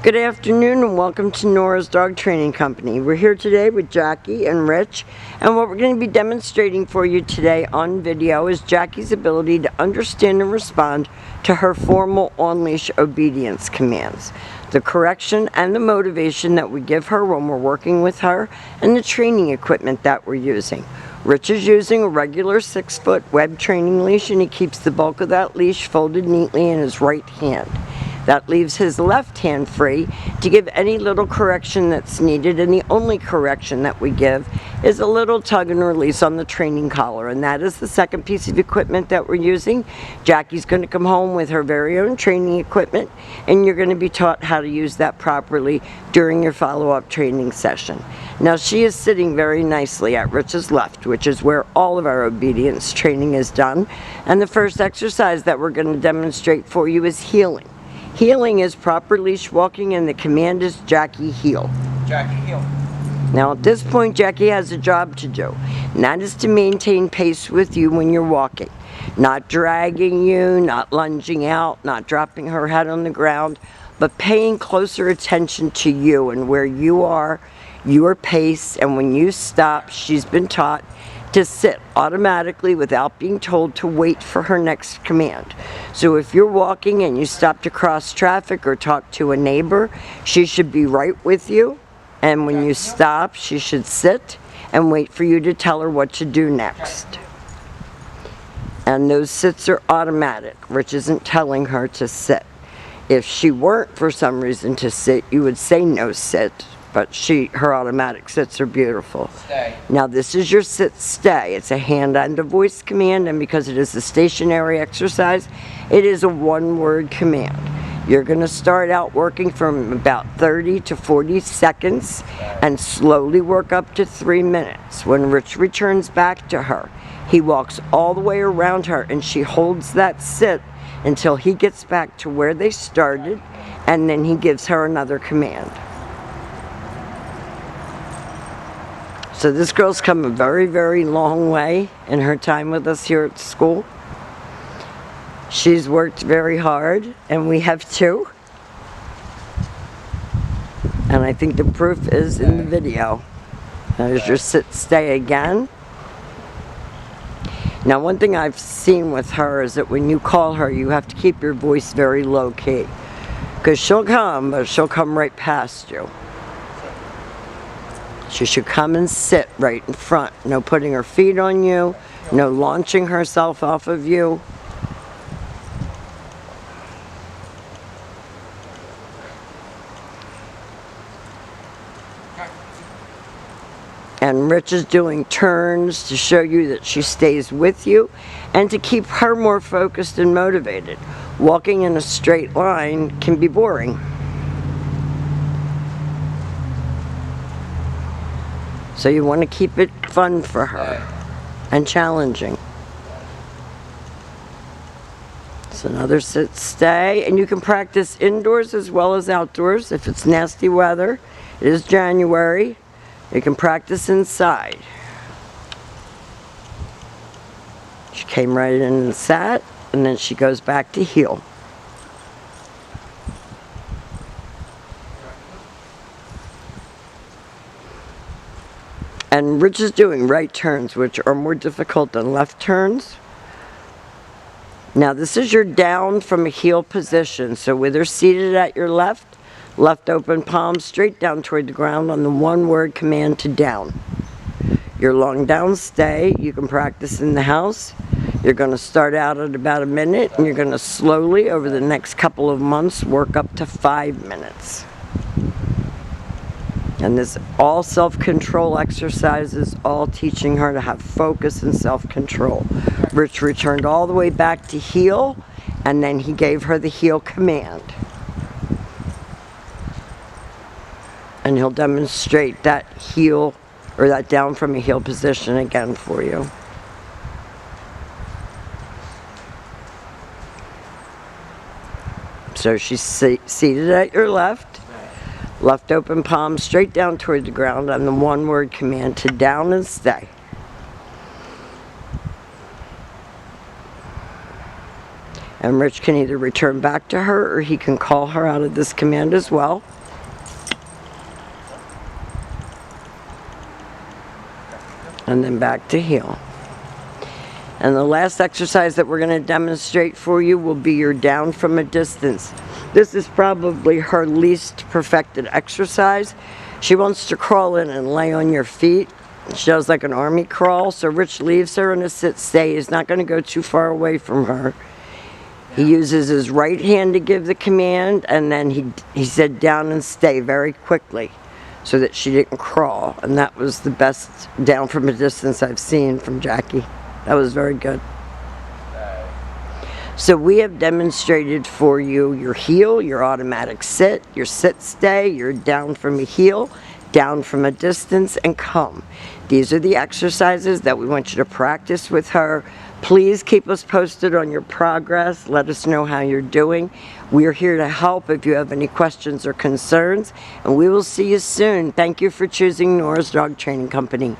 Good afternoon and welcome to Nora's Dog Training Company. We're here today with Jackie and Rich, and what we're going to be demonstrating for you today on video is Jackie's ability to understand and respond to her formal on-leash obedience commands, the correction and the motivation that we give her when we're working with her, and the training equipment that we're using. Rich is using a regular 6-foot web training leash, and he keeps the bulk of that leash folded neatly in his right hand. That leaves his left hand free to give any little correction that's needed, and the only correction that we give is a little tug and release on the training collar, and that is the second piece of equipment that we're using. Jackie's going to come home with her very own training equipment, and you're going to be taught how to use that properly during your follow-up training session. Now, she is sitting very nicely at Rich's left, which is where all of our obedience training is done, and the first exercise that we're going to demonstrate for you is heeling. Heeling is proper leash walking, and the command is Jackie heel. Jackie heel. Now at this point, Jackie has a job to do, and that is to maintain pace with you when you're walking. Not dragging you, not lunging out, not dropping her head on the ground, but paying closer attention to you and where you are, your pace, and when you stop, she's been taught to sit automatically without being told to wait for her next command. So if you're walking and you stop to cross traffic or talk to a neighbor, she should be right with you, and when you stop, she should sit and wait for you to tell her what to do next. And those sits are automatic. Rich isn't telling her to sit. If she weren't for some reason to sit, you would say no sit. But her automatic sits are beautiful. Stay. Now this is your sit stay. It's a hand and a voice command, and because it is a stationary exercise, it is a one-word command. You're going to start out working from about 30 to 40 seconds and slowly work up to 3 minutes. When Rich returns back to her, he walks all the way around her and she holds that sit until he gets back to where they started, and then he gives her another command. So this girl's come a very, very long way in her time with us here at school. She's worked very hard, and we have too. And I think the proof is in the video. There's your sit stay again. Now one thing I've seen with her is that when you call her, you have to keep your voice very low key. Because she'll come, but she'll come right past you. She should come and sit right in front. No putting her feet on you, no launching herself off of you. And Rich is doing turns to show you that she stays with you and to keep her more focused and motivated. Walking in a straight line can be boring. So you want to keep it fun for her and challenging. It's another sit stay, and you can practice indoors as well as outdoors. If it's nasty weather, it is January, you can practice inside. She came right in and sat, and then she goes back to heel. And Rich is doing right turns, which are more difficult than left turns. Now this is your down from a heel position. So with her seated at your left, left open palm straight down toward the ground on the one-word command to down. Your long down stay, you can practice in the house. You're going to start out at about a minute, and you're going to slowly, over the next couple of months, work up to 5 minutes. And this all self-control exercises, all teaching her to have focus and self-control. Rich returned all the way back to heel, and then he gave her the heel command. And he'll demonstrate that heel, or that down from a heel position again for you. So she's seated at your left. Left open palm straight down toward the ground on the one-word command to down and stay. And Rich can either return back to her or he can call her out of this command as well. And then back to heel. And the last exercise that we're going to demonstrate for you will be your down from a distance. This is probably her least perfected exercise. She wants to crawl in and lay on your feet. She does like an army crawl, so Rich leaves her in a sit-stay. He's not going to go too far away from her. He uses his right hand to give the command, and then he said down and stay very quickly so that she didn't crawl. And that was the best down from a distance I've seen from Jackie. That was very good. So we have demonstrated for you your heel, your automatic sit, your sit-stay, your down from a heel, down from a distance, and come. These are the exercises that we want you to practice with her. Please keep us posted on your progress. Let us know how you're doing. We're here to help if you have any questions or concerns, and we will see you soon. Thank you for choosing Nora's Dog Training Company.